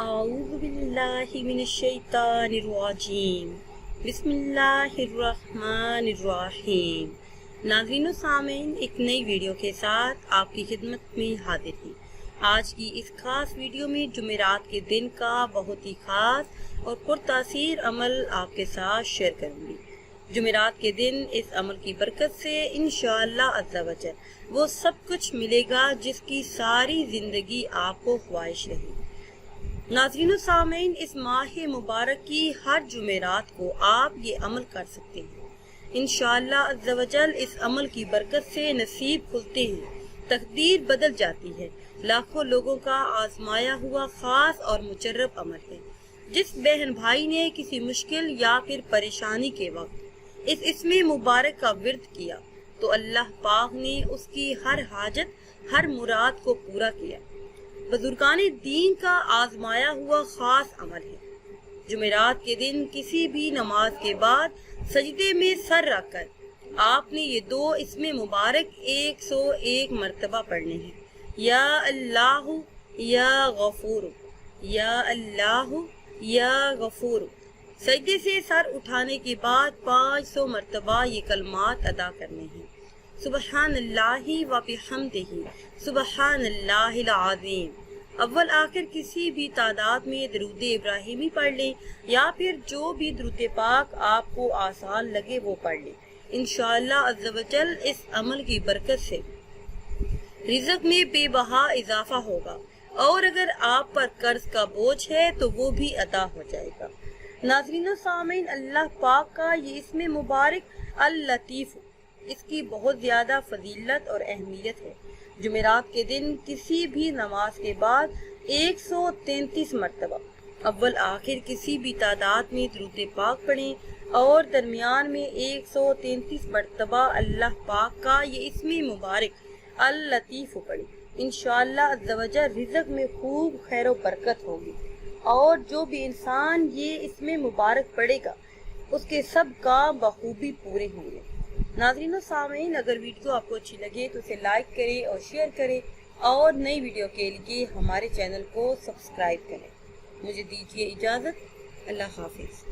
اعوذ باللہ من الشیطان الرجیم بسم اللہ الرحمن الرحیم۔ ناظرین و سامعین، ایک نئی ویڈیو کے ساتھ آپ کی خدمت میں حاضر ہیں۔ آج کی اس خاص ویڈیو میں جمعرات کے دن کا بہت ہی خاص اور پرتاثیر عمل آپ کے ساتھ شیئر کروں گی۔ جمعرات کے دن اس عمل کی برکت سے انشاءاللہ عز و جل وہ سب کچھ ملے گا جس کی ساری زندگی آپ کو خواہش رہی۔ ناظرین و سامعین، اس ماہ مبارک کی ہر جمعرات کو آپ یہ عمل کر سکتے ہیں۔ انشاءاللہ عز و جل اس عمل کی برکت سے نصیب کھلتے ہیں، تقدیر بدل جاتی ہے۔ لاکھوں لوگوں کا آزمایا ہوا خاص اور مجرب عمل ہے۔ جس بہن بھائی نے کسی مشکل یا پھر پریشانی کے وقت اس اسم مبارک کا ورد کیا تو اللہ پاک نے اس کی ہر حاجت، ہر مراد کو پورا کیا۔ بزرگان دین کا آزمایا ہوا خاص عمل ہے۔ جمعرات کے دن کسی بھی نماز کے بعد سجدے میں سر رکھ کر آپ نے یہ دو اسم مبارک 101 مرتبہ پڑھنے ہیں۔ یا اللہ یا غفور، یا اللہ یا غفور۔ سجدے سے سر اٹھانے کے بعد 500 مرتبہ یہ کلمات ادا کرنے ہیں۔ سبحان اللہ و بحمدہ، سبحان اللہ العظیم۔ اول آخر کسی بھی تعداد میں درود ابراہیمی پڑھ لیں یا پھر جو بھی درود پاک آپ کو آسان لگے وہ پڑھ لیں۔ انشاءاللہ عز و جل اس عمل کی برکت سے رزق میں بے بہا اضافہ ہوگا، اور اگر آپ پر قرض کا بوجھ ہے تو وہ بھی ادا ہو جائے گا۔ ناظرین و سامعین، اللہ پاک کا یہ اسم مبارک اللطیف، اس کی بہت زیادہ فضیلت اور اہمیت ہے۔ جمعرات کے دن کسی بھی نماز کے بعد 133 مرتبہ اول آخر کسی بھی تعداد میں درود پاک پڑھیں اور درمیان میں 133 مرتبہ اللہ پاک کا یہ اسم مبارک اللطیف پڑھیں۔ انشاءاللہ عز و جل رزق میں خوب خیر و برکت ہوگی، اور جو بھی انسان یہ اسم مبارک پڑھے گا اس کے سب کام بخوبی پورے ہوں گے۔ ناظرین و سامعین، اگر ویڈیو آپ کو اچھی لگے تو اسے لائک کریں اور شیئر کریں، اور نئی ویڈیو کے لیے ہمارے چینل کو سبسکرائب کریں۔ مجھے دیجیے اجازت، اللہ حافظ۔